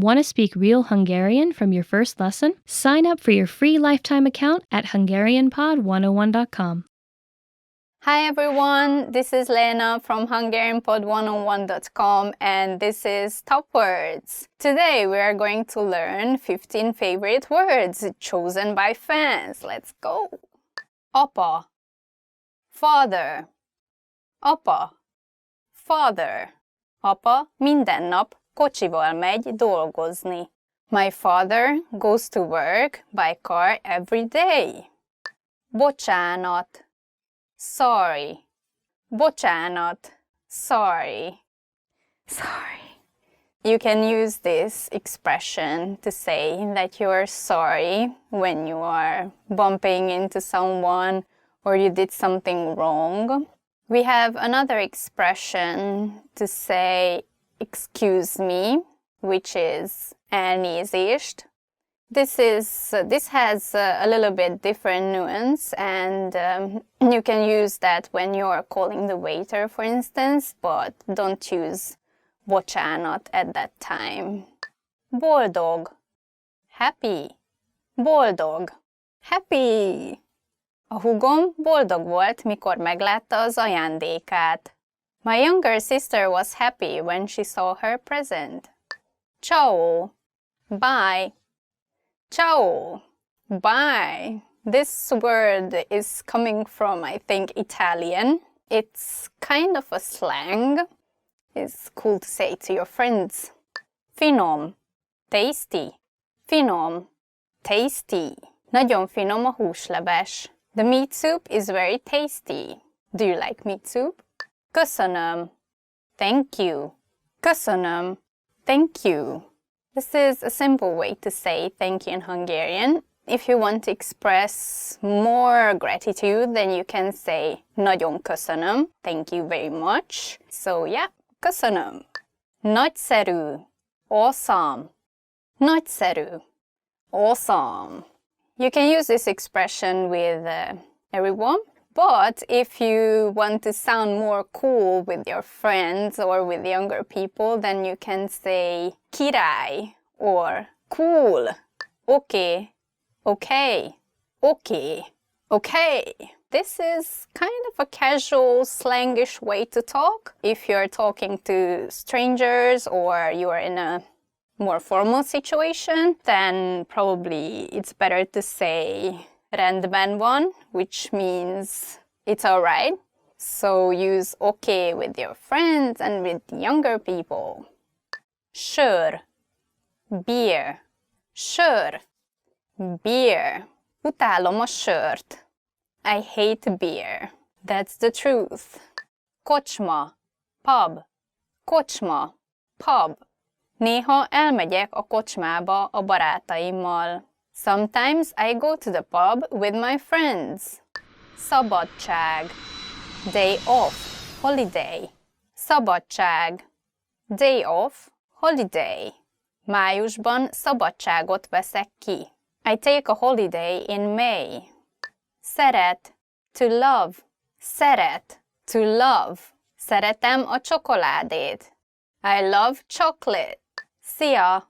Want to speak real Hungarian from your first lesson? Sign up for your free lifetime account at HungarianPod101.com. Hi everyone, this is Lena from HungarianPod101.com and this is Top Words. Today we are going to learn 15 favorite words chosen by fans. Let's go! Apa, father. Apa, father. Apa minden nap kocsival megy dolgozni. My father goes to work by car every day. Bocsánat. Sorry. Bocsánat. Sorry. Sorry. You can use this expression to say that you are sorry when you are bumping into someone or you did something wrong. We have another expression to say excuse me, which is elnézést. This has a little bit different nuance, and you can use that when you're calling the waiter, for instance, but don't use bocsánat at that time. Boldog, happy. Boldog, happy. A húgom boldog volt, mikor meglátta az ajándékát. My younger sister was happy when she saw her present. Ciao, bye. Ciao, bye. This word is coming from, I think, Italian. It's kind of a slang. It's cool to say to your friends. Finom, tasty. Finom, tasty. Nagyon finom a húsleves. The meat soup is very tasty. Do you like meat soup? Köszönöm, thank you. Köszönöm, thank you. This is a simple way to say thank you in Hungarian. If you want to express more gratitude, then you can say nagyon köszönöm, thank you very much. So yeah, köszönöm. Nagyszerű, awesome. Nagyszerű, awesome. You can use this expression with everyone, but if you want to sound more cool with your friends or with younger people, then you can say király or cool. Okay, okay, okay, okay. This is kind of a casual, slangish way to talk. If you're talking to strangers or you are in a more formal situation, then probably it's better to say rendben van, which means it's alright. So use okay with your friends and with younger people. Sör, beer. Sör, beer. Utálom a sört. I hate beer. That's the truth. Kocsma, pub. Kocsma, pub. Néha elmegyek a kocsmába a barátaimmal. Sometimes I go to the pub with my friends. Szabadság, day off, holiday. Szabadság, day off, holiday. Májusban szabadságot veszek ki. I take a holiday in May. Szeret, to love. Szeret, to love. Szeretem a csokoládét. I love chocolate. Szia,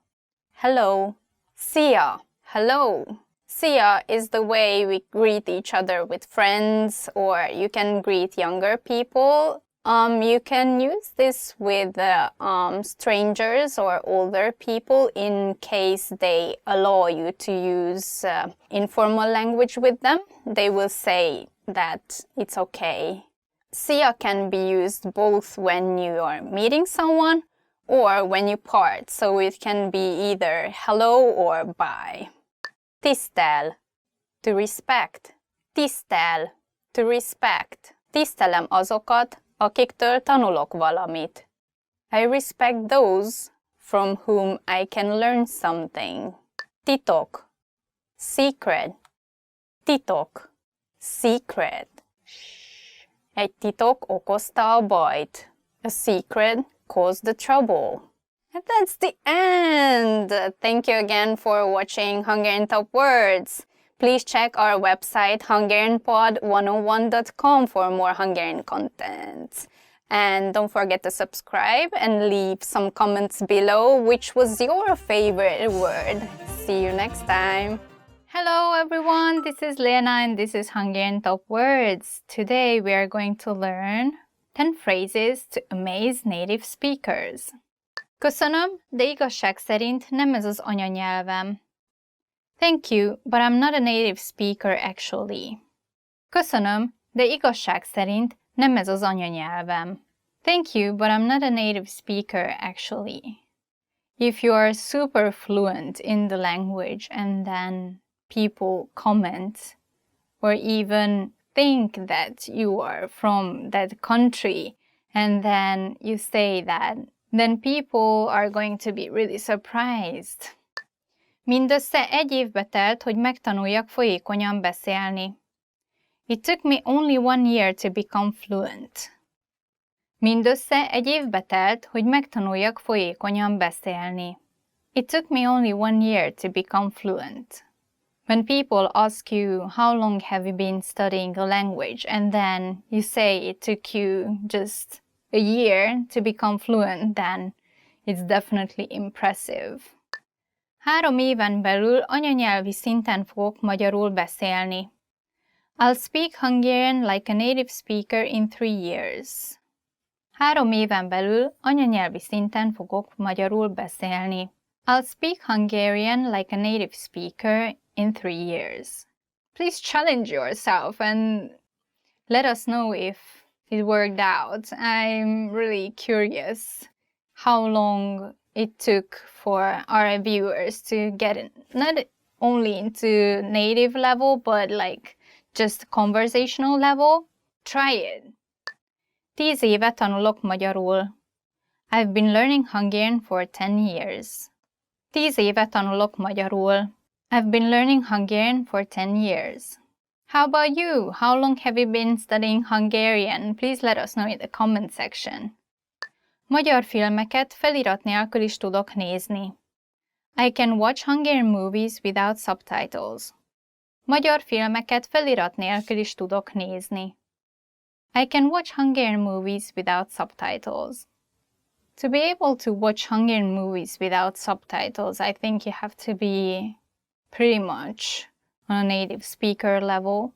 hello. Szia, hello. Szia is the way we greet each other with friends, or you can greet younger people. You can use this with strangers or older people in case they allow you to use informal language with them. They will say that it's okay. Szia can be used both when you are meeting someone or when you part, so it can be either hello or bye. Tisztel, to respect. Tisztel, to respect. Tisztelem azokat, akiktől tanulok valamit. I respect those from whom I can learn something. Titok, secret. Titok, secret. Egy titok okozta a bajt. A secret caused the trouble. And that's the end! Thank you again for watching Hungarian Top Words. Please check our website HungarianPod101.com for more Hungarian content. And don't forget to subscribe and leave some comments below which was your favorite word. See you next time. Hello everyone, this is Lena and this is Hungarian Top Words. Today we are going to learn 10 phrases to amaze native speakers. Köszönöm, de igazság szerint nem ez az anyanyelvem. Thank you, but I'm not a native speaker actually. Köszönöm, de igazság szerint nem ez az anyanyelvem. Thank you, but I'm not a native speaker actually. If you are super fluent in the language and then people comment or even think that you are from that country and then you say that, then people are going to be really surprised. Mindössze 1 évbe telt, hogy megtanuljak folyékonyan beszélni. It took me only 1 year to become fluent. Mindössze 1 évbe telt, hogy megtanuljak folyékonyan beszélni. It took me only 1 year to become fluent. When people ask you how long have you been studying a language and then you say it took you just a year to become fluent, then it's definitely impressive. 3 éven belül anyanyelvi szinten fogok magyarul beszélni. I'll speak Hungarian like a native speaker in 3 years. 3 éven belül anyanyelvi szinten fogok magyarul beszélni. I'll speak Hungarian like a native speaker in 3 years. Please challenge yourself and let us know if it worked out. I'm really curious how long it took for our viewers to get in, not only into native level, but like just conversational level. Try it. 10 éve tanulok magyarul. I've been learning Hungarian for 10 years. 10 éve tanulok magyarul. I've been learning Hungarian for 10 years. How about you? How long have you been studying Hungarian? Please let us know in the comment section. Magyar filmeket felirat nélkül is tudok nézni. I can watch Hungarian movies without subtitles. Magyar filmeket felirat nélkül is tudok nézni. I can watch Hungarian movies without subtitles. To be able to watch Hungarian movies without subtitles, I think you have to be pretty much on a native speaker level.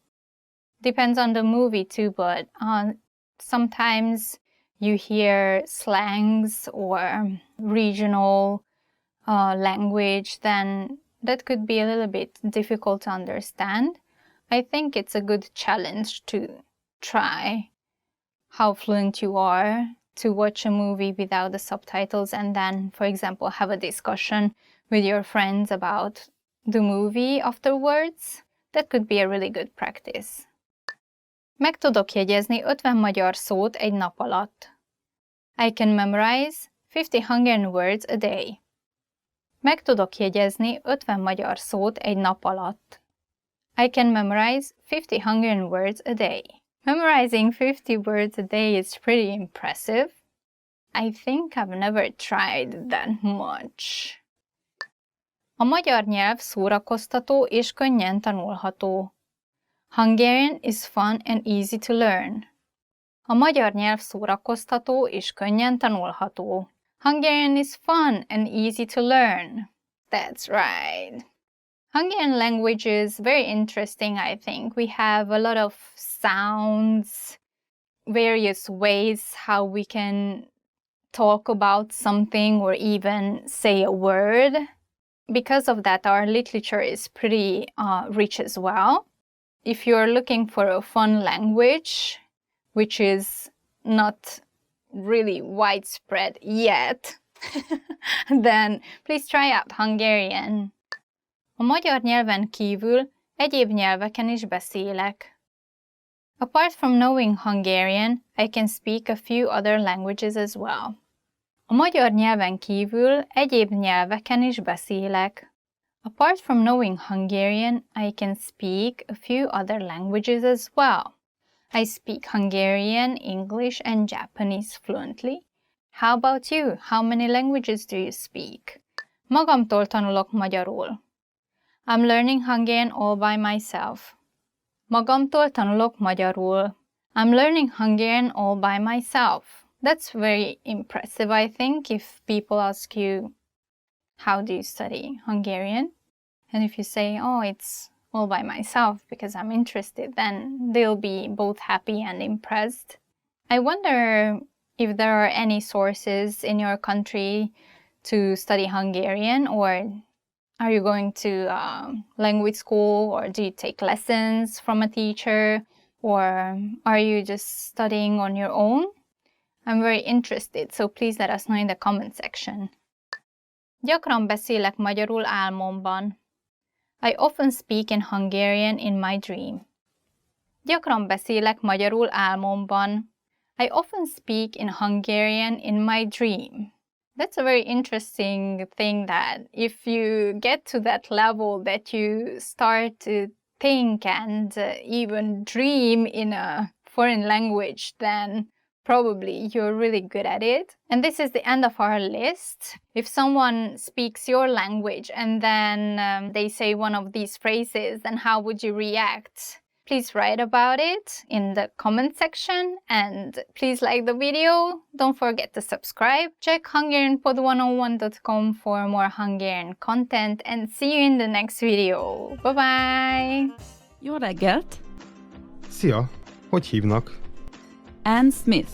Depends on the movie too, but sometimes you hear slangs or regional language, then that could be a little bit difficult to understand. I think it's a good challenge to try how fluent you are to watch a movie without the subtitles and then, for example, have a discussion with your friends about the movie afterwards. That could be a really good practice. Meg tudok jegyezni 50 magyar szót egy nap alatt. I can memorize 50 Hungarian words a day. Meg tudok jegyezni 50 magyar szót egy nap alatt. I can memorize 50 Hungarian words a day. Memorizing 50 words a day is pretty impressive. I think I've never tried that much. A magyar nyelv szórakoztató és könnyen tanulható. Hungarian is fun and easy to learn. A magyar nyelv szórakoztató és könnyen tanulható. Hungarian is fun and easy to learn. That's right. Hungarian language is very interesting, I think. We have a lot of sounds, various ways how we can talk about something or even say a word. Because of that, our literature is pretty rich as well. If you're looking for a fun language, which is not really widespread yet, then please try out Hungarian. A magyar nyelven kívül egyéb nyelveken is beszélek. Apart from knowing Hungarian, I can speak a few other languages as well. A magyar nyelven kívül egyéb nyelveken is beszélek. Apart from knowing Hungarian, I can speak a few other languages as well. I speak Hungarian, English, and Japanese fluently. How about you? How many languages do you speak? Magamtól tanulok magyarul. I'm learning Hungarian all by myself. Magamtól tanulok magyarul. I'm learning Hungarian all by myself. That's very impressive, I think, if people ask you, how do you study Hungarian? And if you say, oh, it's all by myself because I'm interested, then they'll be both happy and impressed. I wonder if there are any sources in your country to study Hungarian, or are you going to language school, or do you take lessons from a teacher, or are you just studying on your own? I'm very interested, so please let us know in the comment section. Gyakran beszélek magyarul álmomban. I often speak in Hungarian in my dream. Gyakran beszélek magyarul álmomban. I often speak in Hungarian in my dream. That's a very interesting thing, that if you get to that level that you start to think and even dream in a foreign language, then probably you're really good at it. And this is the end of our list. If someone speaks your language and then they say one of these phrases, then how would you react? Please write about it in the comment section, and please like the video. Don't forget to subscribe. Check HungarianPod101.com for more Hungarian content, and see you in the next video. Bye-bye! Jó reggelt! Szia! Hogy hívnak? Ann Smith.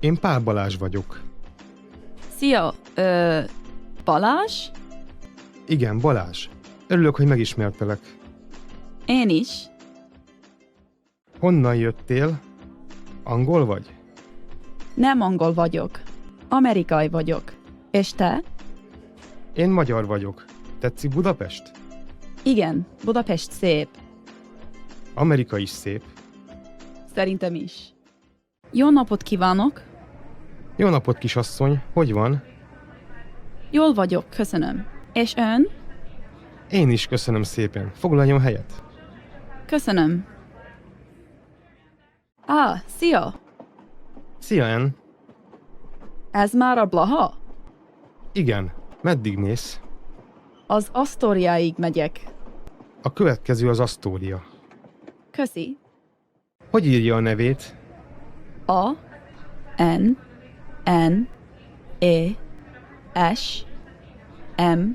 Én Pál Balázs vagyok. Szia! Balázs? Igen, Balázs. Örülök, hogy megismertelek. Én is. Honnan jöttél? Angol vagy? Nem angol vagyok. Amerikai vagyok. És te? Én magyar vagyok. Tetszik Budapest? Igen, Budapest szép. Amerika is szép. Szerintem is. Jó napot kívánok! Jó napot, kisasszony. Hogy van? Jól vagyok, köszönöm. És ön? Én is köszönöm szépen. Foglaljon helyet. Köszönöm. Szia! Szia, Ann. Ez már a Blaha? Igen. Meddig mész? Az Asztóriáig megyek. A következő az Asztória. Köszi. Hogy írja a nevét? A N N E S M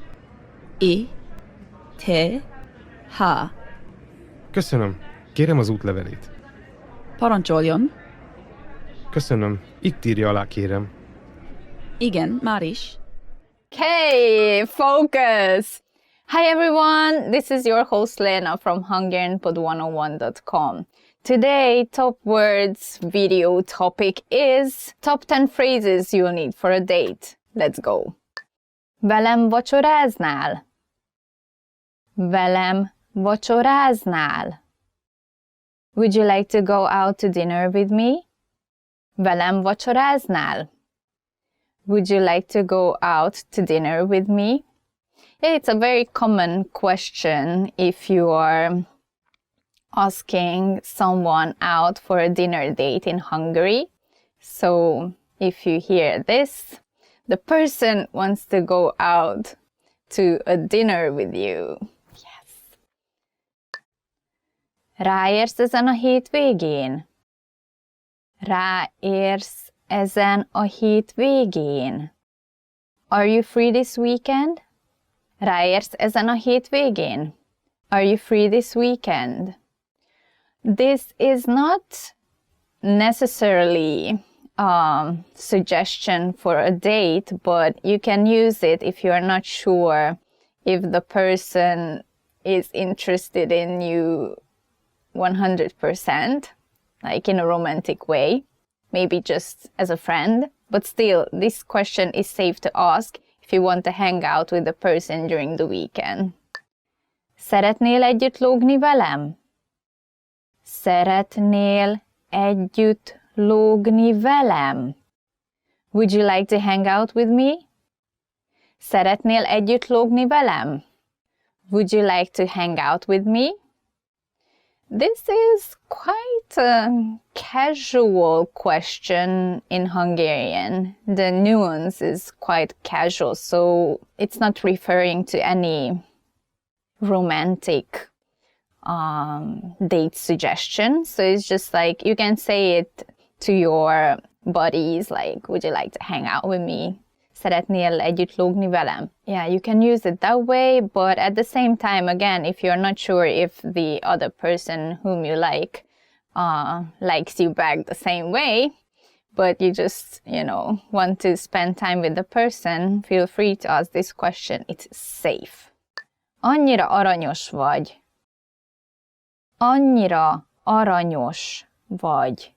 I T H. Köszönöm. Kérem az útlevelét. Parancsoljon. Köszönöm. Itt írja alá, kérem. Igen, már is. Okay, focus! Hi everyone, this is your host Lena from HungarianPod101.com. Today, top words video topic is top 10 phrases you'll need for a date. Let's go! Velem vacsoráznál? Velem vacsoráznál? Would you like to go out to dinner with me? Velem vacsoráznál? Would you like to go out to dinner with me? It's a very common question if you are asking someone out for a dinner date in Hungary. So if you hear this, the person wants to go out to a dinner with you. Yes. Ráérsz ezen a hétvégén? Ráérsz ezen a hétvégén? Are you free this weekend? Ráérsz ezen a hétvégén? Are you free this weekend? This is not necessarily a suggestion for a date, but you can use it if you are not sure if the person is interested in you 100%, like in a romantic way, maybe just as a friend. But still, this question is safe to ask if you want to hang out with the person during the weekend. Szeretnél együtt lógni velem? Szeretnél együtt lógni velem? Would you like to hang out with me? Szeretnél együtt lógni velem? Would you like to hang out with me? This is quite a casual question in Hungarian. The nuance is quite casual, so it's not referring to any romantic date suggestion. So it's just like you can say it to your buddies, like, would you like to hang out with me? Szeretnél együtt lógni velem? Yeah, you can use it that way, but at the same time, again, if you're not sure if the other person whom you like likes you back the same way, but you just, want to spend time with the person, feel free to ask this question. It's safe. Annyira aranyos vagy. Annyira aranyos vagy.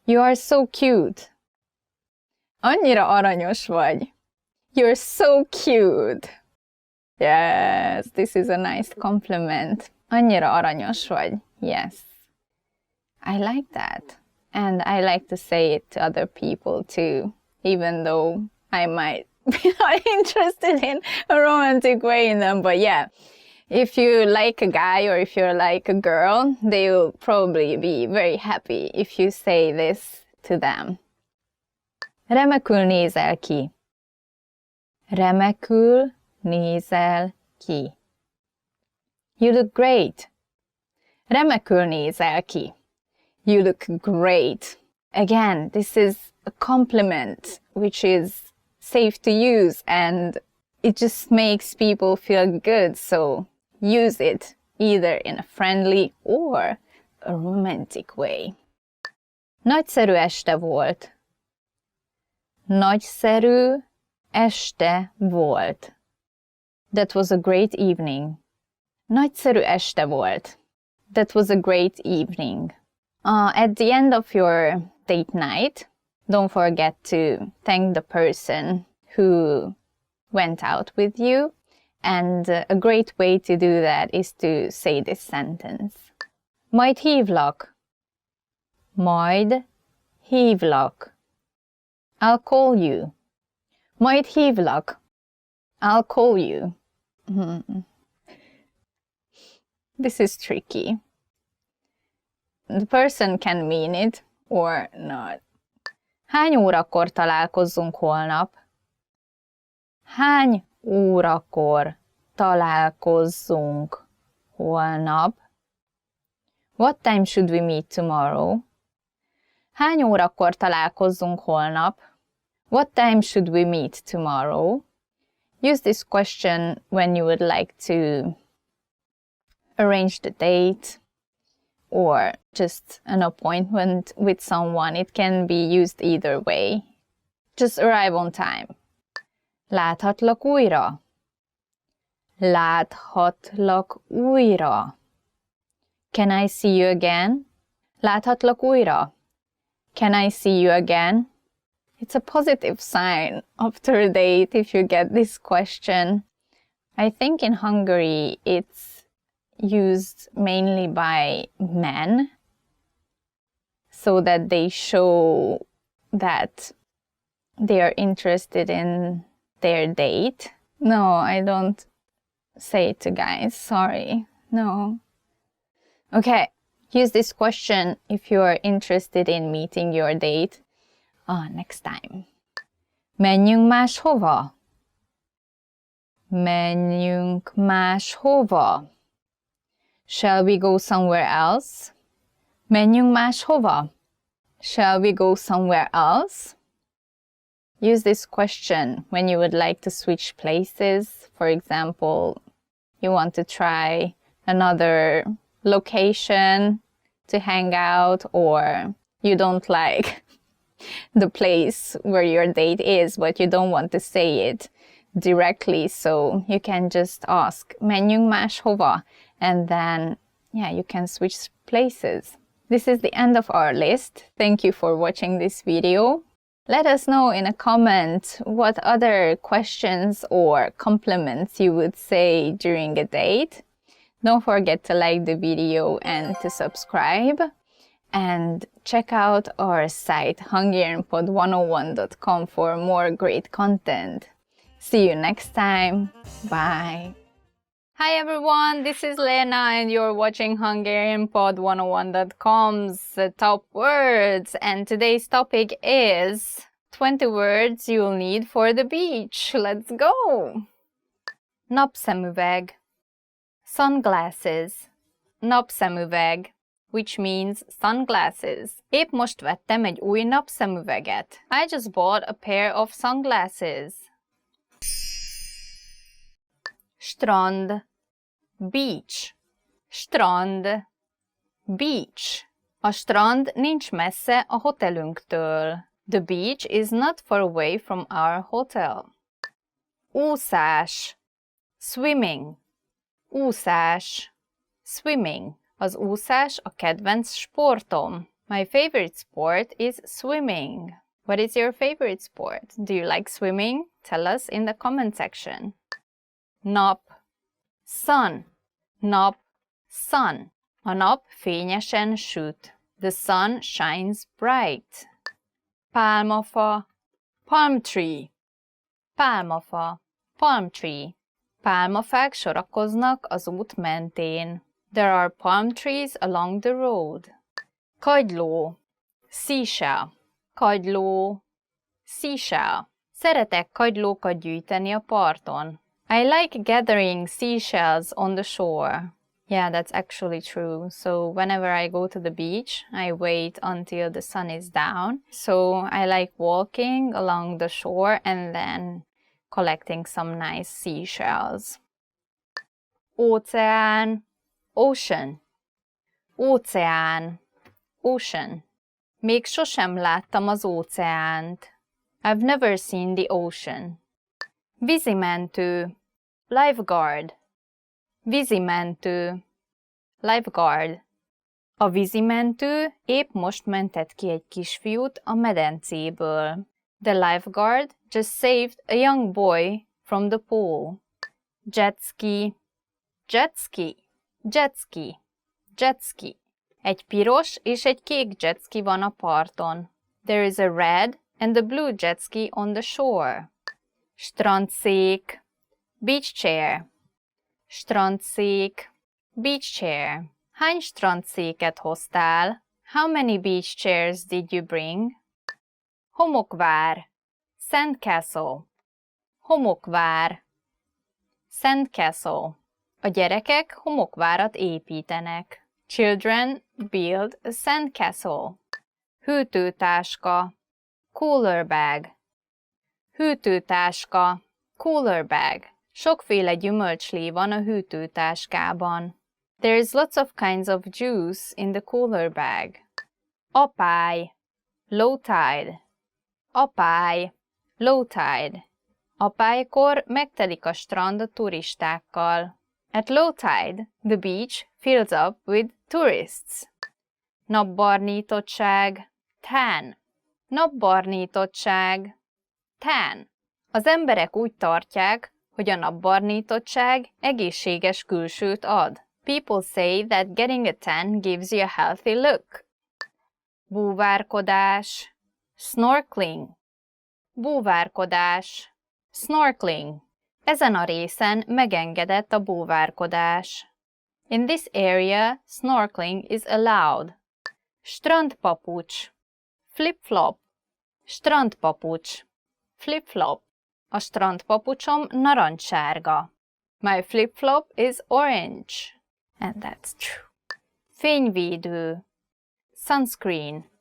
You are so cute. Annyira aranyos vagy. You're so cute. Yes, this is a nice compliment. Annyira aranyos vagy. Yes. I like that. And I like to say it to other people too, even though I might be not interested in a romantic way in them. But yeah, if you like a guy or if you're like a girl, they will probably be very happy if you say this to them. Remekül nézel ki. Remekül nézel ki. You look great. Remekül nézel ki. You look great. Again, this is a compliment which is safe to use and it just makes people feel good. So use it either in a friendly or a romantic way. Nagyszerű este volt. Nagyszerű este volt. That was a great evening. Nagyszerű este volt. That was a great evening. At the end of your date night, don't forget to thank the person who went out with you. And a great way to do that is to say this sentence. Majd hívlak. Majd hívlak. I'll call you. Majd hívlak. I'll call you. This is tricky. The person can mean it or not. Hány órakor találkozzunk holnap? Hány órakor találkozzunk holnap? What time should we meet tomorrow? Hány órakor találkozzunk holnap? What time should we meet tomorrow? Use this question when you would like to arrange the date or just an appointment with someone. It can be used either way. Just arrive on time. Láthatlak újra? Láthatlak újra? Can I see you again? Láthatlak újra? Can I see you again? It's a positive sign after a date if you get this question. I think in Hungary it's used mainly by men so that they show that they are interested in their date. No, I don't say it to guys, sorry. No. Okay, use this question if you are interested in meeting your date next time. Menjünk máshova? Menjünk máshova? Shall we go somewhere else? Menjünk máshova? Shall we go somewhere else? Use this question when you would like to switch places. For example, you want to try another location to hang out, or you don't like the place where your date is, but you don't want to say it directly, so you can just ask menjünk máshova, and then you can switch places. This is the end of our list. Thank you for watching this video. Let us know in a comment what other questions or compliments you would say during a date. Don't forget to like the video and to subscribe. And check out our site hungarianpod101.com for more great content. See you next time. Bye. Hi everyone, this is Lena and you're watching hungarianpod101.com's top words, and today's topic is 20 words you'll need for the beach. Let's go! Napszemüveg, sunglasses, napszemüveg, which means sunglasses. Épp most vettem egy új napszemüveget. I just bought a pair of sunglasses. Strand, beach. Strand, beach. A strand nincs messze a hotelünktől. The beach is not far away from our hotel. Úszás, swimming. Úszás, swimming. Az úszás a kedvenc sportom. My favorite sport is swimming. What is your favorite sport? Do you like swimming? Tell us in the comment section. Nap, sun. Nap, sun. A nap fényesen süt. The sun shines bright. Pálmafa, palm tree. Pálmafa, palm tree. Pálmafák sorakoznak az út mentén. There are palm trees along the road. Kagyló, seashell. Kagyló, seashell. Szeretek kagylókat gyűjteni a parton. I like gathering seashells on the shore. Yeah, that's actually true. So whenever I go to the beach, I wait until the sun is down. So I like walking along the shore and then collecting some nice seashells. Óceán, ocean. Óceán, ocean. Még sosem láttam az óceánt. I've never seen the ocean. Vízimentő, lifeguard. Vízimentő, lifeguard. A vízimentő épp most mentett ki egy kisfiút a medencéből. The lifeguard just saved a young boy from the pool. Jet ski, jet ski, jet ski, jet ski. Egy piros és egy kék jet ski van a parton. There is a red and a blue jet ski on the shore. Strandszék, beach chair. Strandszék, beach chair. Hány strandszéket hoztál? How many beach chairs did you bring? Homokvár, sandcastle. Homokvár, sandcastle. A gyerekek homokvárat építenek. Children build a sandcastle. Hűtőtáska, cooler bag. Hűtőtáska, cooler bag. Sokféle gyümölcslé van a hűtőtáskában. There is lots of kinds of juice in the cooler bag. Apály, low tide. Apály, low tide. Apálykor megtelik a strand a turistákkal. At low tide, the beach fills up with tourists. Napbarnítottság, tan. Napbarnítottság, tan. Az emberek úgy tartják, hogy a napbarnítottság egészséges külsőt ad. People say that getting a tan gives you a healthy look. Búvárkodás, snorkeling. Búvárkodás, snorkeling. Ezen a részen megengedett a búvárkodás. In this area, snorkeling is allowed. Strandpapucs, flip-flop. Strandpapucs, flip-flop. A strandpapucsom narancssárga. My flip-flop is orange. And that's true. Fényvédő, sunscreen.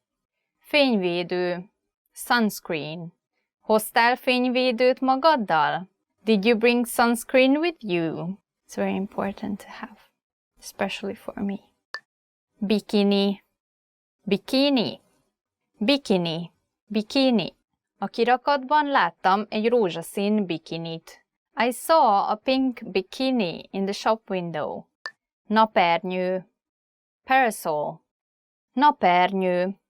Fényvédő, sunscreen. Hoztál fényvédőt magaddal? Did you bring sunscreen with you? It's very important to have, especially for me. Bikini, bikini, bikini, bikini. A kirakatban láttam egy rózsaszín bikinit. I saw a pink bikini in the shop window. Napernyő, parasol. Napernyő,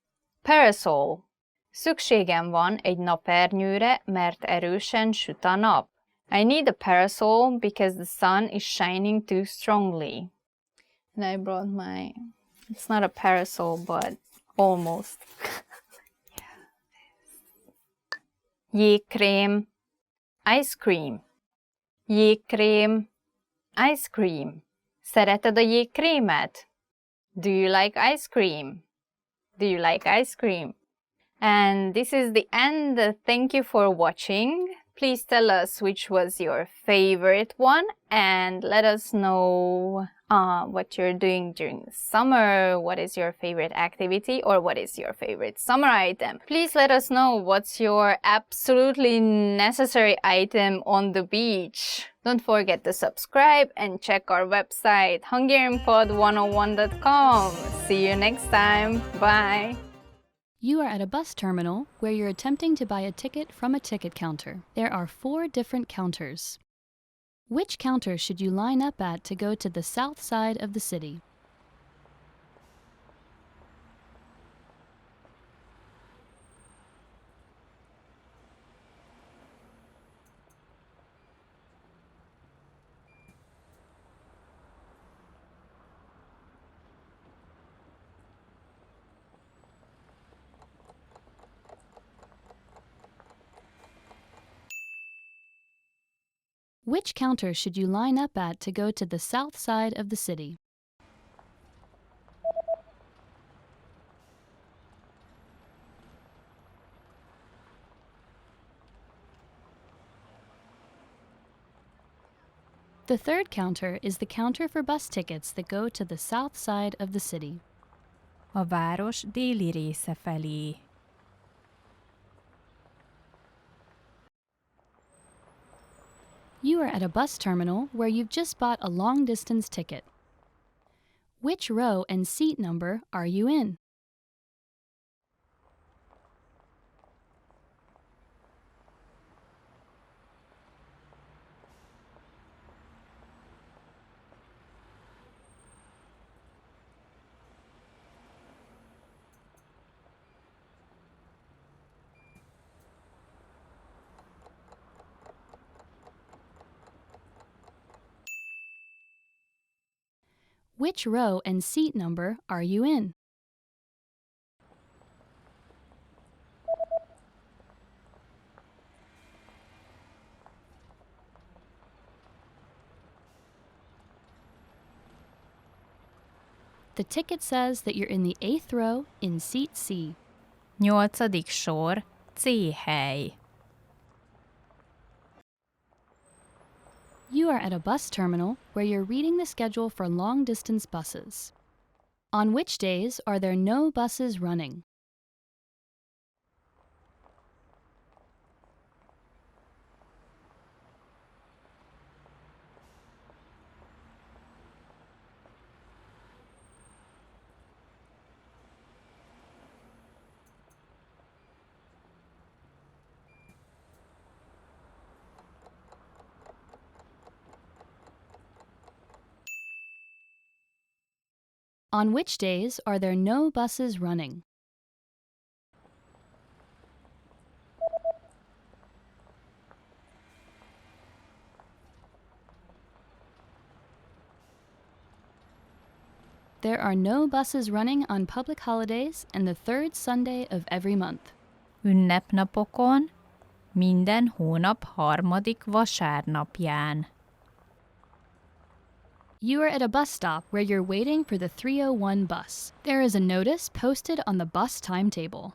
parasol. Szükségem van egy napernyőre, mert erősen süt a nap. I need a parasol because the sun is shining too strongly. And I brought my... It's not a parasol, but almost. Jégkrém, ice cream. Jégkrém, ice cream. Szereted a jégkrémet? Do you like ice cream? Do you like ice cream? And this is the end. Thank you for watching. Please tell us which was your favorite one and let us know what you're doing during the summer, what is your favorite activity, or what is your favorite summer item. Please let us know what's your absolutely necessary item on the beach. Don't forget to subscribe and check our website hungarianpod101.com. See you next time. Bye. You are at a bus terminal where you're attempting to buy a ticket from a ticket counter. There are 4 different counters. Which counter should you line up at to go to the south side of the city? Which counter should you line up at to go to the south side of the city? The third counter is the counter for bus tickets that go to the south side of the city. A város déli része felé. You are at a bus terminal where you've just bought a long-distance ticket. Which row and seat number are you in? Which row and seat number are you in? The ticket says that you're in the 8th row in seat C. 8. sor, C hely. You are at a bus terminal where you're reading the schedule for long-distance buses. On which days are there no buses running? On which days are there no buses running? There are no buses running on public holidays and the 3rd Sunday of every month. Ünnepnapokon, minden hónap 3. vasárnapján. You are at a bus stop where you're waiting for the 301 bus. There is a notice posted on the bus timetable.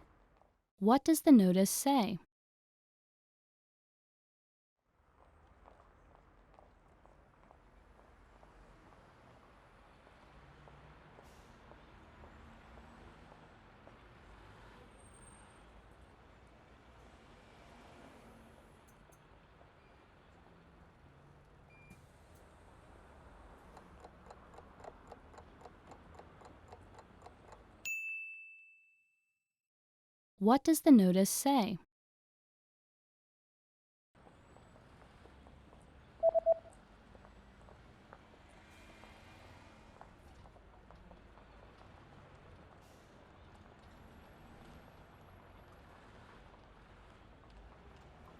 What does the notice say? What does the notice say?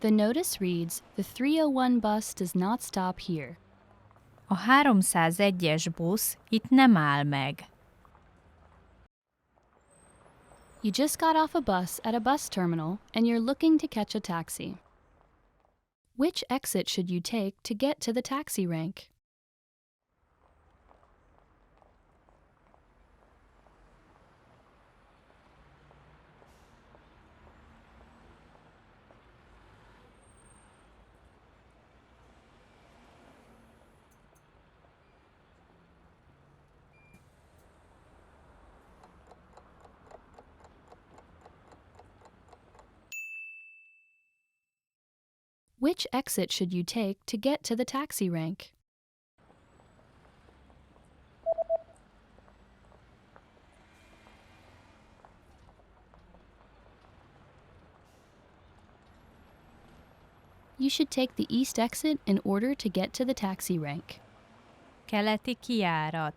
The notice reads, "The 301 bus does not stop here." A 301-es busz itt nem áll meg. You just got off a bus at a bus terminal and you're looking to catch a taxi. Which exit should you take to get to the taxi rank? Which exit should you take to get to the taxi rank? You should take the east exit in order to get to the taxi rank. Keleti kijárat.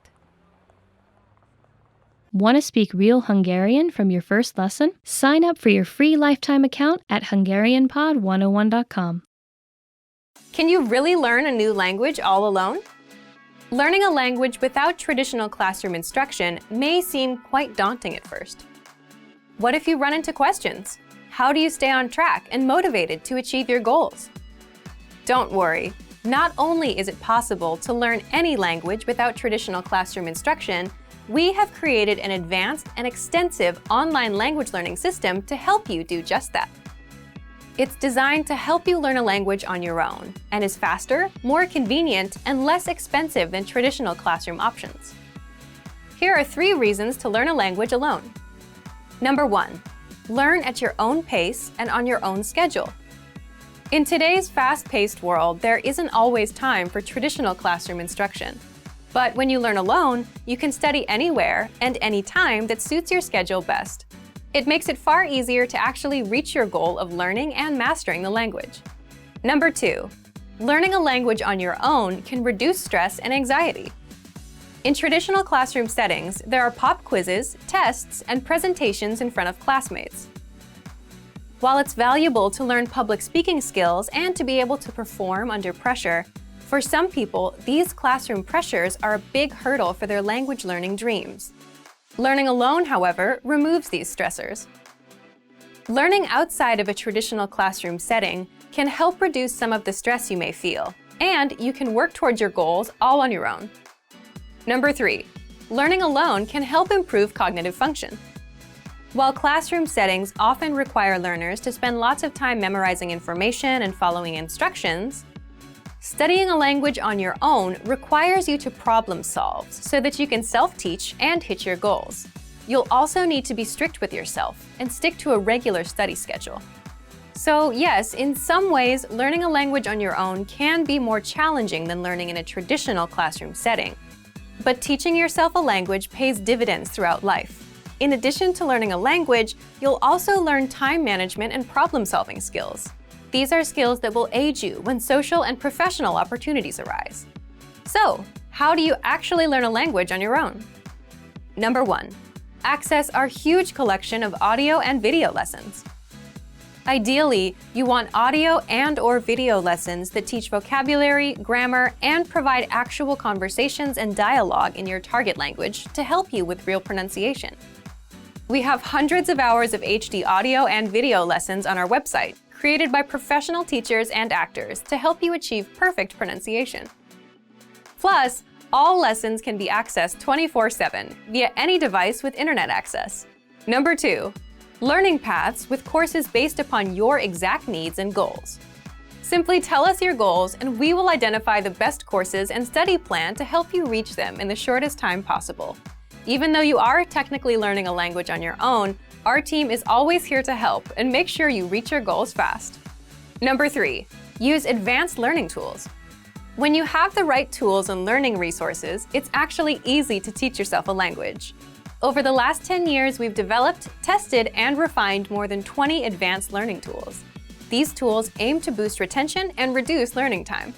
Want to speak real Hungarian from your first lesson? Sign up for your free lifetime account at HungarianPod101.com. Can you really learn a new language all alone? Learning a language without traditional classroom instruction may seem quite daunting at first. What if you run into questions? How do you stay on track and motivated to achieve your goals? Don't worry. Not only is it possible to learn any language without traditional classroom instruction, we have created an advanced and extensive online language learning system to help you do just that. It's designed to help you learn a language on your own and is faster, more convenient, and less expensive than traditional classroom options. Here are 3 reasons to learn a language alone. Number 1. Learn at your own pace and on your own schedule. In today's fast-paced world, there isn't always time for traditional classroom instruction. But when you learn alone, you can study anywhere and anytime that suits your schedule best. It makes it far easier to actually reach your goal of learning and mastering the language. Number 2. Learning a language on your own can reduce stress and anxiety. In traditional classroom settings, there are pop quizzes, tests, and presentations in front of classmates. While it's valuable to learn public speaking skills and to be able to perform under pressure, for some people, these classroom pressures are a big hurdle for their language learning dreams. Learning alone, however, removes these stressors. Learning outside of a traditional classroom setting can help reduce some of the stress you may feel, and you can work towards your goals all on your own. Number 3. Learning alone can help improve cognitive function. While classroom settings often require learners to spend lots of time memorizing information and following instructions, studying a language on your own requires you to problem solve so that you can self-teach and hit your goals. You'll also need to be strict with yourself and stick to a regular study schedule. So yes, in some ways, learning a language on your own can be more challenging than learning in a traditional classroom setting. But teaching yourself a language pays dividends throughout life. In addition to learning a language, you'll also learn time management and problem-solving skills. These are skills that will aid you when social and professional opportunities arise. So, how do you actually learn a language on your own? Number 1. Access our huge collection of audio and video lessons. Ideally, you want audio and/or video lessons that teach vocabulary, grammar, and provide actual conversations and dialogue in your target language to help you with real pronunciation. We have hundreds of hours of HD audio and video lessons on our website, created by professional teachers and actors to help you achieve perfect pronunciation. Plus, all lessons can be accessed 24/7 via any device with internet access. Number 2. Learning paths with courses based upon your exact needs and goals. Simply tell us your goals and we will identify the best courses and study plan to help you reach them in the shortest time possible. Even though you are technically learning a language on your own, our team is always here to help and make sure you reach your goals fast. Number 3. Use advanced learning tools. When you have the right tools and learning resources, it's actually easy to teach yourself a language. Over the last 10 years, we've developed, tested, and refined more than 20 advanced learning tools. These tools aim to boost retention and reduce learning time.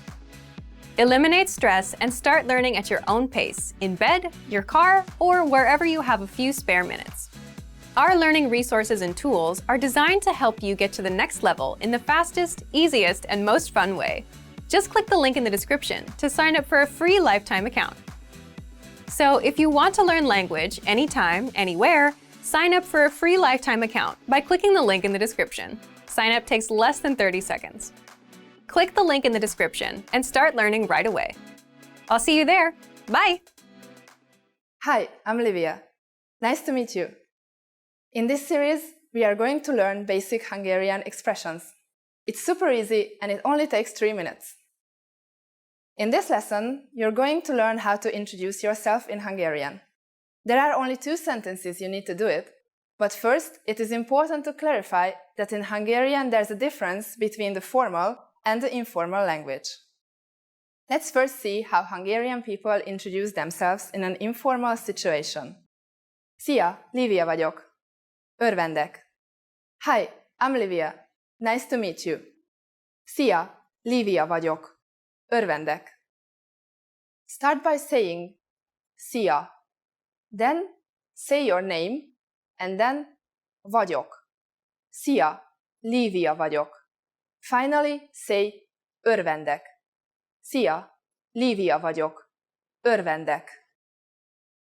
Eliminate stress and start learning at your own pace, in bed, your car, or wherever you have a few spare minutes. Our learning resources and tools are designed to help you get to the next level in the fastest, easiest, and most fun way. Just click the link in the description to sign up for a free lifetime account. So if you want to learn language anytime, anywhere, sign up for a free lifetime account by clicking the link in the description. Sign up takes less than 30 seconds. Click the link in the description and start learning right away. I'll see you there. Bye! Hi, I'm Livia. Nice to meet you. In this series, we are going to learn basic Hungarian expressions. It's super easy and it only takes 3 minutes. In this lesson, you're going to learn how to introduce yourself in Hungarian. There are only 2 sentences you need to do it, but first, it is important to clarify that in Hungarian there's a difference between the formal and the informal language. Let's first see how Hungarian people introduce themselves in an informal situation. Szia, Lívia vagyok. Örvendek. Hi, I'm Lívia. Nice to meet you. Szia, Lívia vagyok. Örvendek. Start by saying Szia. Then say your name and then vagyok. Szia, Lívia vagyok. Finally say örvendek. Szia, Lívia vagyok. Örvendek.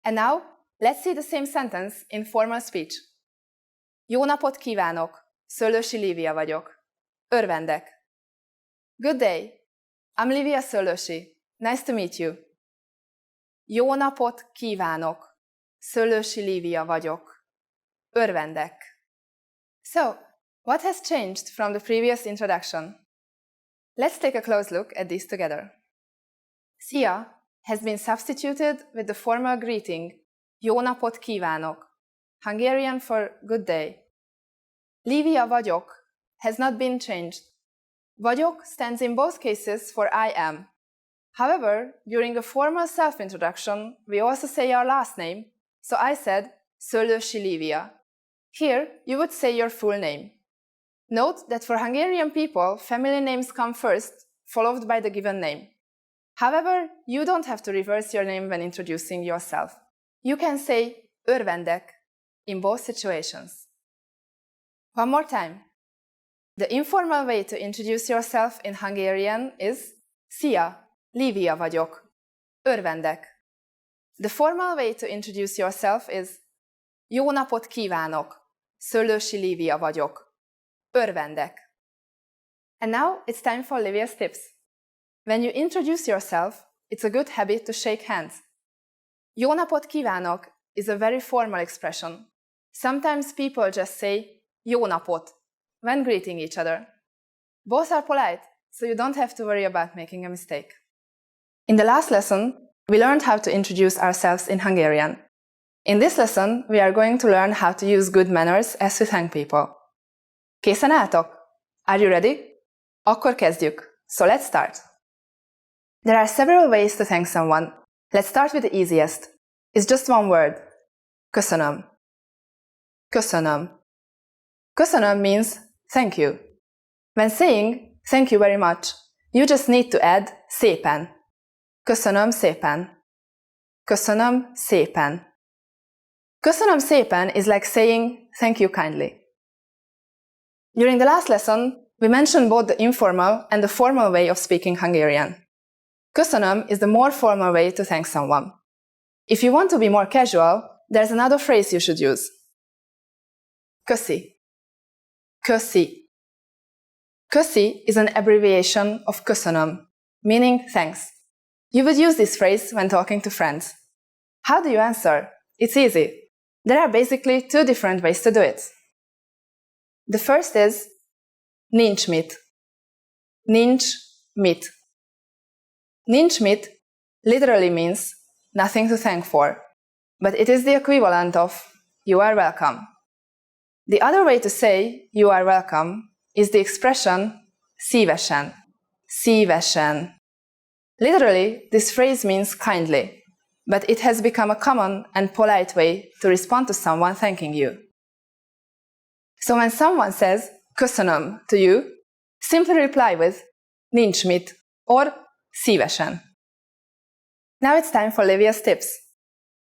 And now, let's see the same sentence in formal speech. Jó napot kívánok! Szöllősi Lívia vagyok. Örvendek. Good day! I'm Lívia Szöllősi. Nice to meet you. Jó napot kívánok! Szöllősi Lívia vagyok. Örvendek. So, what has changed from the previous introduction? Let's take a close look at these together. Szia has been substituted with the formal greeting Jó napot kívánok, Hungarian for good day. Lívia vagyok has not been changed. Vagyok stands in both cases for I am. However, during a formal self-introduction, we also say our last name, so I said Szöllősi Lívia. Here, you would say your full name. Note that for Hungarian people, family names come first, followed by the given name. However, you don't have to reverse your name when introducing yourself. You can say örvendek in both situations. One more time. The informal way to introduce yourself in Hungarian is Szia, Lívia vagyok. Örvendek. The formal way to introduce yourself is Jó napot kívánok. Szöllősi Lívia vagyok. Örvendek. And now it's time for Lívia's tips. When you introduce yourself, it's a good habit to shake hands. Jó napot kívánok is a very formal expression. Sometimes people just say jó napot when greeting each other. Both are polite, so you don't have to worry about making a mistake. In the last lesson, we learned how to introduce ourselves in Hungarian. In this lesson, we are going to learn how to use good manners as we thank people. Készen álltok? Are you ready? Akkor kezdjük. So let's start. There are several ways to thank someone. Let's start with the easiest. It's just one word. Köszönöm. Köszönöm. Köszönöm means thank you. When saying thank you very much, you just need to add szépen. Köszönöm szépen. Köszönöm szépen. Köszönöm szépen is like saying thank you kindly. During the last lesson, we mentioned both the informal and the formal way of speaking Hungarian. Köszönöm is the more formal way to thank someone. If you want to be more casual, there's another phrase you should use. Köszi. Köszi. Köszi is an abbreviation of köszönöm, meaning thanks. You would use this phrase when talking to friends. How do you answer? It's easy. There are basically two different ways to do it. The first is nincs mit. Nincs mit. Nincs mit literally means nothing to thank for, but it is the equivalent of you are welcome. The other way to say you are welcome is the expression szívesen. Szívesen. Literally, this phrase means kindly, but it has become a common and polite way to respond to someone thanking you. So when someone says köszönöm to you, simply reply with nincs mit or szívesen. Now it's time for Lívia's tips.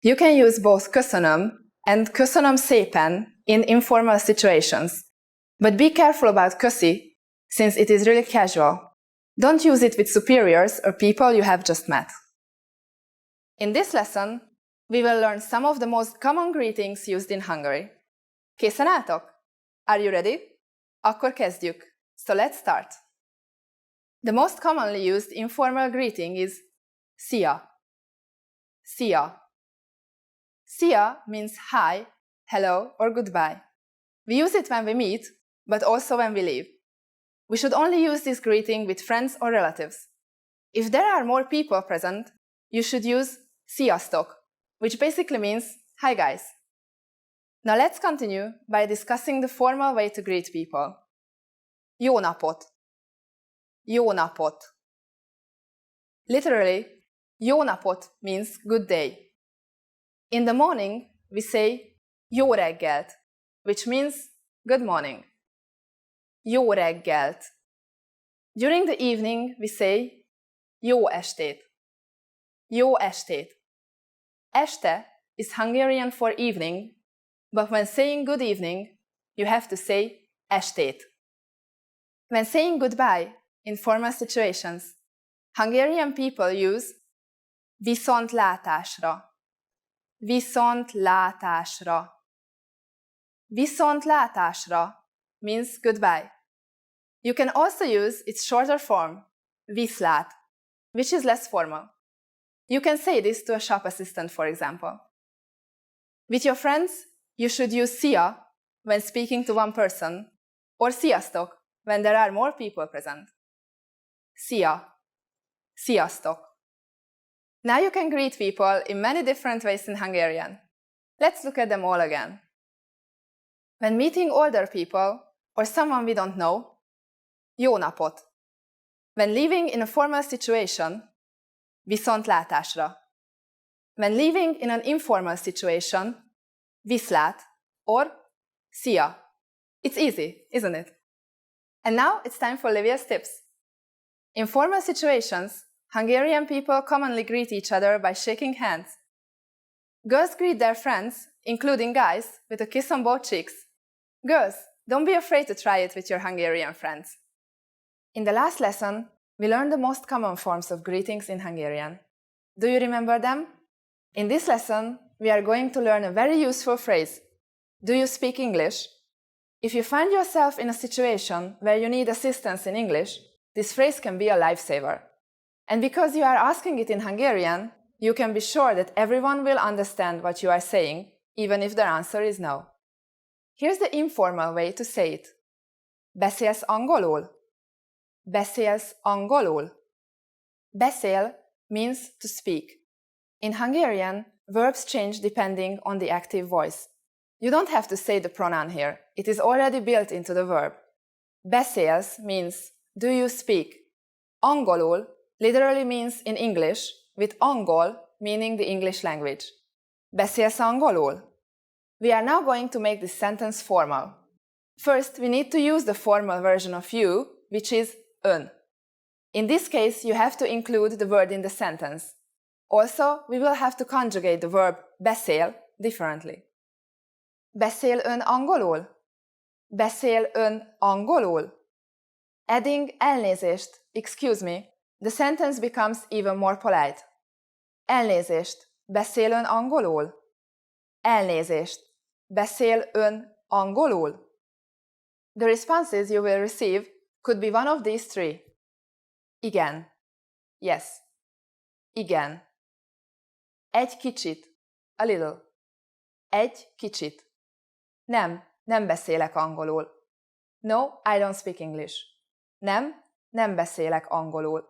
You can use both köszönöm and köszönöm szépen in informal situations, but be careful about köszi since it is really casual. Don't use it with superiors or people you have just met. In this lesson, we will learn some of the most common greetings used in Hungary. Készen álltok? Are you ready? Akkor kezdjük. So let's start. The most commonly used informal greeting is szia. Szia. Szia means hi, hello, or goodbye. We use it when we meet, but also when we leave. We should only use this greeting with friends or relatives. If there are more people present, you should use sziasztok, which basically means hi guys. Now let's continue by discussing the formal way to greet people. Jó napot. jó napot. Literally, jó napot means good day. In the morning, we say jó reggelt, which means good morning. Jó reggelt. During the evening, we say jó estét. Jó estét. Este is Hungarian for evening, but when saying good evening, you have to say estét. When saying goodbye in formal situations, Hungarian people use viszontlátásra. Viszontlátásra. Viszontlátásra means goodbye. You can also use its shorter form, viszlát, which is less formal. You can say this to a shop assistant, for example. With your friends, you should use szia when speaking to one person, or sziasztok when there are more people present. Szia. Sziasztok. Now you can greet people in many different ways in Hungarian. Let's look at them all again. When meeting older people or someone we don't know, jó napot. When living in a formal situation, viszontlátásra. When living in an informal situation, viszlát or szia. It's easy, isn't it? And now it's time for Livia's tips. In formal situations, Hungarian people commonly greet each other by shaking hands. Girls greet their friends, including guys, with a kiss on both cheeks. Girls, don't be afraid to try it with your Hungarian friends. In the last lesson, we learned the most common forms of greetings in Hungarian. Do you remember them? In this lesson, we are going to learn a very useful phrase. Do you speak English? If you find yourself in a situation where you need assistance in English, this phrase can be a lifesaver. And because you are asking it in Hungarian, you can be sure that everyone will understand what you are saying, even if their answer is no. Here's the informal way to say it. Beszélsz angolul? Beszélsz angolul? Beszél means to speak. In Hungarian, verbs change depending on the active voice. You don't have to say the pronoun here. It is already built into the verb. Beszélsz means do you speak. Angolul literally means in English, with angol meaning the English language. Beszélsz angolul? We are now going to make this sentence formal. First, we need to use the formal version of you, which is ön. In this case, you have to include the word in the sentence. Also, we will have to conjugate the verb beszél differently. Beszél ön angolul? Beszél ön angolul? Adding elnézést, excuse me, the sentence becomes even more polite. Elnézést, beszél ön angolul? Elnézést, beszél ön angolul? The responses you will receive could be one of these three. Igen. Yes. Igen. Egy kicsit. A little. Egy kicsit. Nem beszélek angolul. No, I don't speak English. Nem beszélek angolul.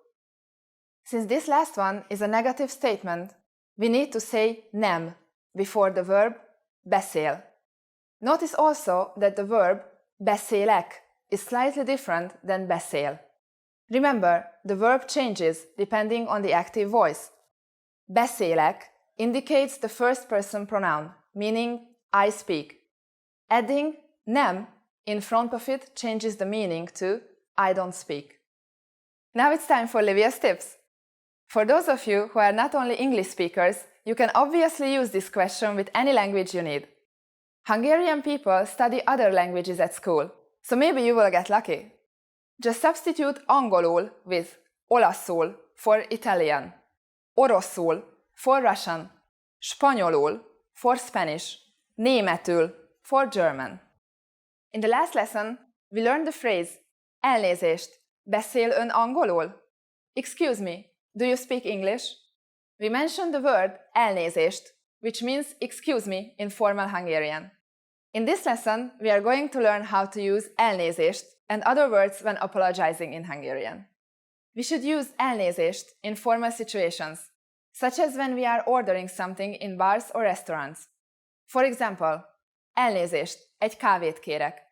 Since this last one is a negative statement, we need to say nem before the verb beszél. Notice also that the verb beszélek is slightly different than beszél. Remember, the verb changes depending on the active voice. Beszélek indicates the first person pronoun, meaning I speak. Adding nem in front of it changes the meaning to I don't speak. Now it's time for Livia's tips. For those of you who are not only English speakers, you can obviously use this question with any language you need. Hungarian people study other languages at school, so maybe you will get lucky. Just substitute angolul with olaszul for Italian, oroszul for Russian, spanyolul for Spanish, németül for German. In the last lesson, we learned the phrase elnézést, beszél ön angolul? Excuse me, do you speak English? We mentioned the word elnézést, which means excuse me in formal Hungarian. In this lesson, we are going to learn how to use elnézést and other words when apologizing in Hungarian. We should use elnézést in formal situations, such as when we are ordering something in bars or restaurants. For example, elnézést, egy kávét kérek.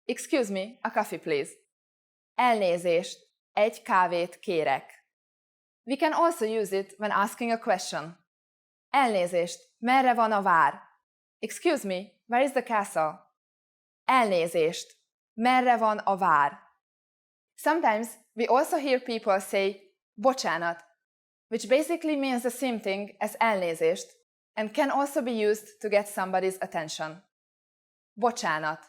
Excuse me, a coffee please. Elnézést, egy kávét kérek. We can also use it when asking a question. Elnézést, merre van a vár? Excuse me, where is the castle? Elnézést, merre van a vár? Sometimes we also hear people say bocsánat, which basically means the same thing as elnézést and can also be used to get somebody's attention. Bocsánat.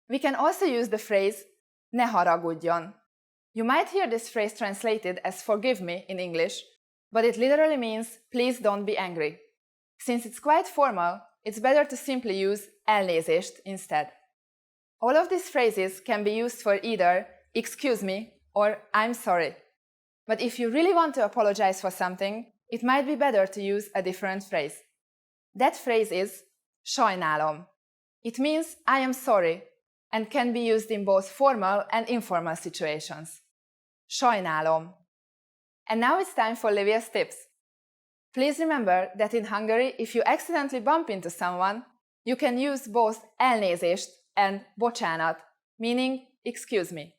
We can also use the phrase ne haragudjon. You might hear this phrase translated as forgive me in English, but it literally means please don't be angry. Since it's quite formal, it's better to simply use elnézést instead. All of these phrases can be used for either excuse me or I'm sorry. But if you really want to apologize for something, it might be better to use a different phrase. That phrase is sajnálom. It means I am sorry and can be used in both formal and informal situations. Sajnálom. And now it's time for Livia's tips. Please remember that in Hungary, if you accidentally bump into someone, you can use both elnézést and bocsánat, meaning excuse me.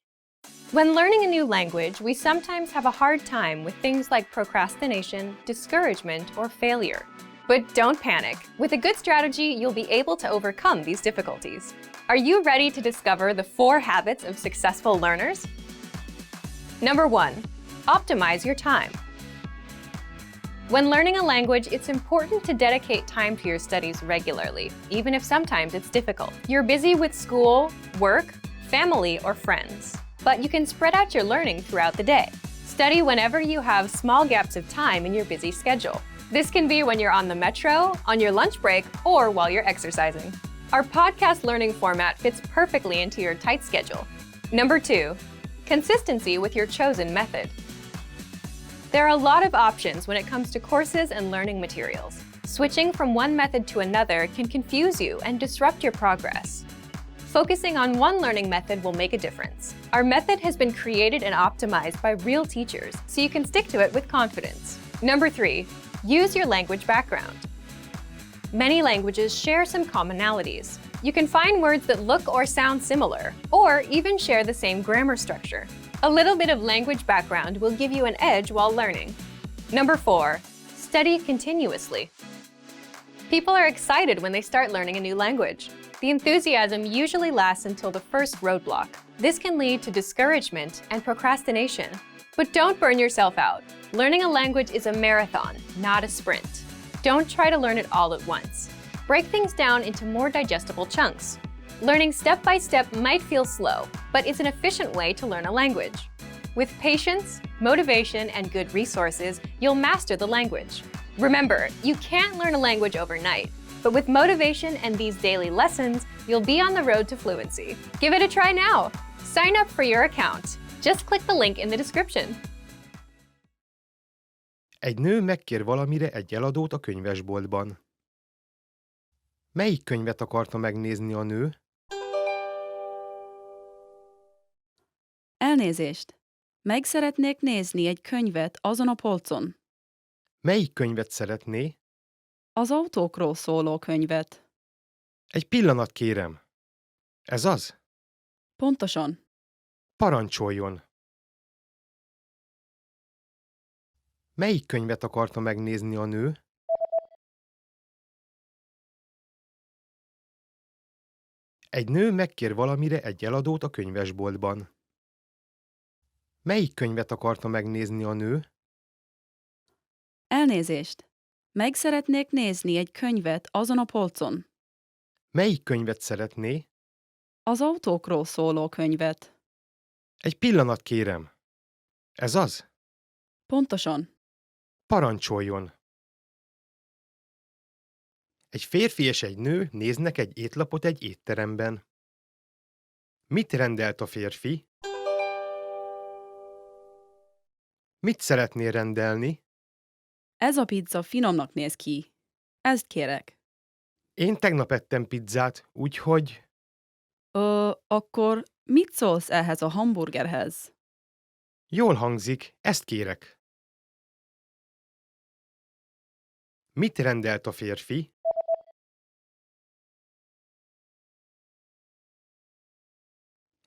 When learning a new language, we sometimes have a hard time with things like procrastination, discouragement, or failure. But don't panic. With a good strategy, you'll be able to overcome these difficulties. Are you ready to discover the 4 habits of successful learners? Number 1. Optimize your time. When learning a language, it's important to dedicate time to your studies regularly, even if sometimes it's difficult. You're busy with school, work, family, or friends. But you can spread out your learning throughout the day. Study whenever you have small gaps of time in your busy schedule. This can be when you're on the metro, on your lunch break, or while you're exercising. Our podcast learning format fits perfectly into your tight schedule. Number 2. Consistency with your chosen method. There are a lot of options when it comes to courses and learning materials. Switching from one method to another can confuse you and disrupt your progress. Focusing on one learning method will make a difference. Our method has been created and optimized by real teachers, so you can stick to it with confidence. Number 3. Use your language background. Many languages share some commonalities. You can find words that look or sound similar, or even share the same grammar structure. A little bit of language background will give you an edge while learning. Number 4. Study continuously. People are excited when they start learning a new language. The enthusiasm usually lasts until the first roadblock. This can lead to discouragement and procrastination. But don't burn yourself out. Learning a language is a marathon, not a sprint. Don't try to learn it all at once. Break things down into more digestible chunks. Learning step by step might feel slow, but it's an efficient way to learn a language. With patience, motivation, and good resources, you'll master the language. Remember, you can't learn a language overnight, but with motivation and these daily lessons, you'll be on the road to fluency. Give it a try now. Sign up for your account. Just click the link in the description. Egy nő megkér valamire egy eladót a könyvesboltban. Melyik könyvet akarta megnézni a nő? Elnézést! Meg szeretnék nézni egy könyvet azon a polcon. Melyik könyvet szeretné? Az autókról szóló könyvet. Egy pillanat, kérem. Ez az? Pontosan. Parancsoljon! Melyik könyvet akarta megnézni a nő? Egy nő megkér valamire egy eladót a könyvesboltban. Melyik könyvet akarta megnézni a nő? Elnézést! Meg szeretnék nézni egy könyvet azon a polcon. Melyik könyvet szeretné? Az autókról szóló könyvet. Egy pillanat, kérem. Ez az? Pontosan. Parancsoljon! Egy férfi és egy nő néznek egy étlapot egy étteremben. Mit rendelt a férfi? Mit szeretnél rendelni? Ez a pizza finomnak néz ki. Ezt kérek. Én tegnap ettem pizzát, úgyhogy... Akkor mit szólsz ehhez a hamburgerhez? Jól hangzik, ezt kérek. Mit rendelt a férfi?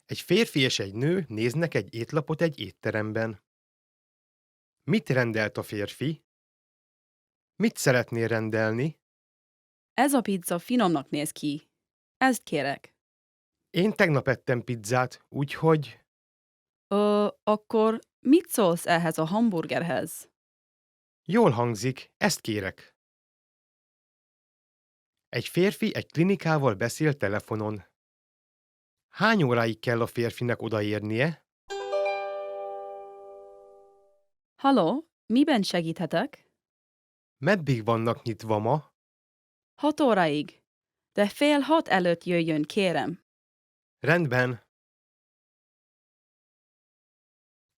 Egy férfi és egy nő néznek egy étlapot egy étteremben. Mit rendelt a férfi? Mit szeretnél rendelni? Ez a pizza finomnak néz ki. Ezt kérek. Én tegnap ettem pizzát, úgyhogy... Akkor mit szólsz ehhez a hamburgerhez? Jól hangzik, ezt kérek. Egy férfi egy klinikával beszél telefonon. Hány óráig kell a férfinek odaérnie? Halló, miben segíthetek? Meddig vannak nyitva ma? 6 óráig. De 5:30 előtt jöjjön, kérem. Rendben.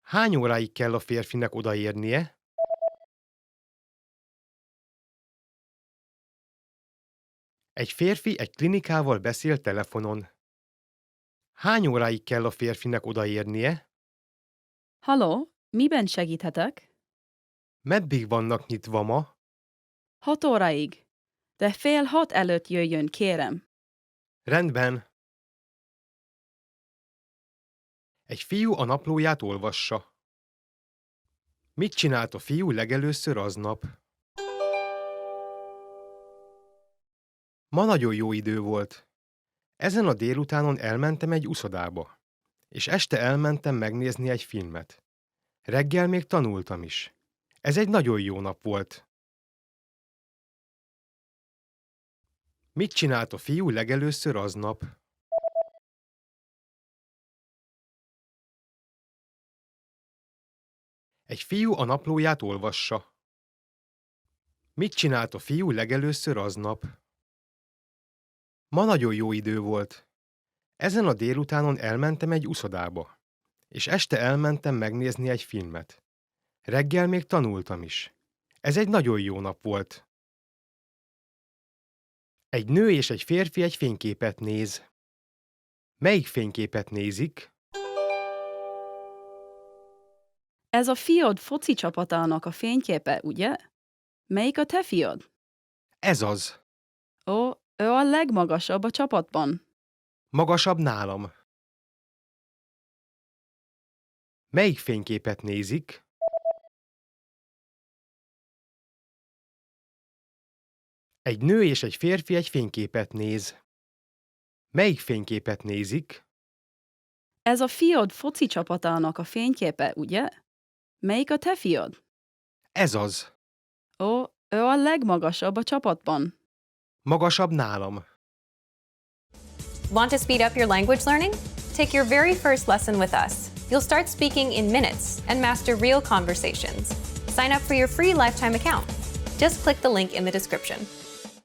Hány óráig kell a férfinek odaérnie? Egy férfi egy klinikával beszél telefonon. Hány óráig kell a férfinek odaérnie? Halló, miben segíthetek? Meddig vannak nyitva ma? 6 óráig. De 5:30 előtt jöjjön, kérem. Rendben. Egy fiú a naplóját olvassa. Mit csinált a fiú legelőször aznap? Ma nagyon jó idő volt. Ezen a délutánon elmentem egy uszodába, és este elmentem megnézni egy filmet. Reggel még tanultam is. Ez egy nagyon jó nap volt. Mit csinált a fiú legelőször aznap? Egy fiú a naplóját olvassa. Mit csinált a fiú legelőször aznap? Ma nagyon jó idő volt. Ezen a délutánon elmentem egy uszodába, és este elmentem megnézni egy filmet. Reggel még tanultam is. Ez egy nagyon jó nap volt. Egy nő és egy férfi egy fényképet néz. Melyik fényképet nézik? Ez a fiad foci csapatának a fényképe, ugye? Melyik a te fiad? Ez az. Ó, ő a legmagasabb a csapatban. Magasabb nálam. Melyik fényképet nézik? Egy nő és egy férfi egy fényképet néz. Melyik fényképet nézik? Ez a fiad foci csapatának a fényképe, ugye? Melyik a te fiad? Ez az. Ó, ő a legmagasabb a csapatban. Magasabb nálam. Want to speed up your language learning? Take your very first lesson with us. You'll start speaking in minutes and master real conversations. Sign up for your free lifetime account. Just click the link in the description.